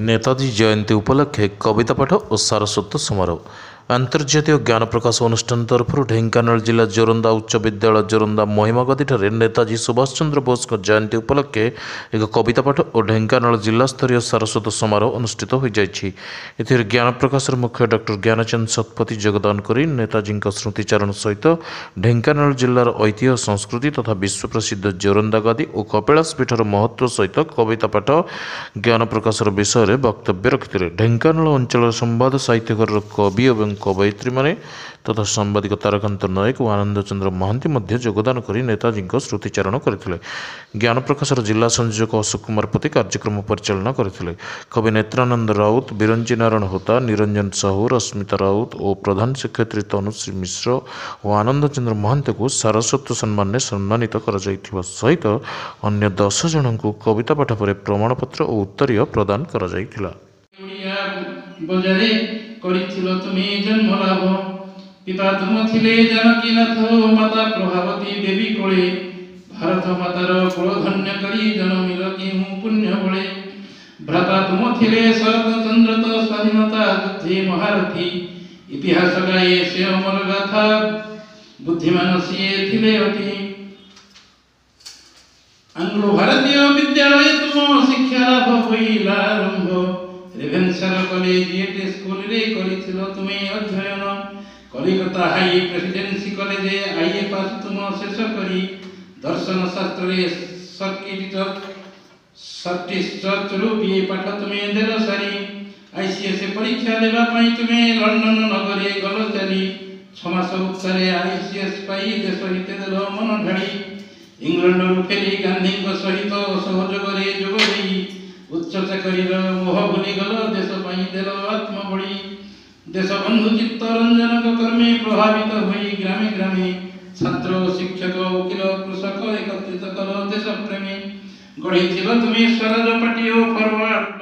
नेताजी जयंती उपलक्षे कविता पाठ और सारस्वत समारोह आंतर्जातीय ज्ञान प्रकाश अनुष्ठान तरफ ढेंकानाल जिला जोरंदा उच्च विद्यालय जोरंदा महिमागदी नेताजी सुभाष चंद्र बोस जयंती उपलक्षे एक कविता पाठ और ढेंकानाल जिला स्तरीय सारस्वत समारोह अनुष्ठित हो जाए। ज्ञान प्रकाश मुख्य डॉक्टर ज्ञानचंद शतपथी योगदान कर नेताजी स्मृतिचारण सहित ढेंकानाल जिलार ऐतिह्य संस्कृति तथा विश्व प्रसिद्ध जोरंदा गादी और कपिलास पीठर महत्व सहित कविता पाठ ज्ञान प्रकाश विषय में वक्तव्य रखिते। ढेंकानाल अंचल संवाद साहित्यकार कवि और कवयित्री माने तथा सांबादिक तारकांत नायक और आनंद चंद्र महांती मध्य योगदान कर नेताजी स्मृतिचारण करथिले। ज्ञान प्रकाश जिला संयोजक अशोक कुमार पति कार्यक्रम परिचालना करथिले। कवि नेत्रानंद राउत, बिरंजी नारायण होता, निरंजन साहू, रश्मिता राउत और प्रधान शिक्षयित्री तनुश्री मिश्र और आनंद चंद्र महांती को सारस्वत सम्मान ने सम्मानित कर सहित अन्य 10 जन को कविता पाठ पर प्रमाणपत्र और उत्तरीय प्रदान कर पिता तुम थिले जानकीनाथ माता प्रभावती देवी कोले भारत मातार कुल धन्य करी जनमिल कि पुण्य बळे भ्राता तुम थिले शरद चंद्र तो स्वाधीनता युद्धे महारथी इतिहास गाए से अमर गाथा बुद्धिमान सिए थिले अति आंग्लो भारतीय विद्यालय तुम शिक्षा लाभ होइला आरंभ रेभेन्सार कॉलेज एटे स्कूल रे करिथिलो तुमे अध्ययन कलिकता हाई प्रेसिडेंसी कॉलेज आईए पास तुम शेष करी दर्शन शास्त्र सर्टिस्ट रूपी पाठ तुम्हें देल सारी आईसीएस परीक्षा देवा तुम्हें लंडन नगरे गल चली 6 मास उत्तर आईसीएस पाई देश हित देल मन ढाड़ी इंग्लैंड फेरी गांधी सहित सहयोग जोग उच्च चाकरी मोह भूली गल देश देल आत्मबड़ी देश बंधु चित्तरंजन कर्मे प्रभावित हुई ग्रामे ग्रामे छात्र शिक्षक वकील कृषक एकत्रित कर देश प्रेमी गढ़ी तुम्हें स्वराज पार्टी फरवर्ड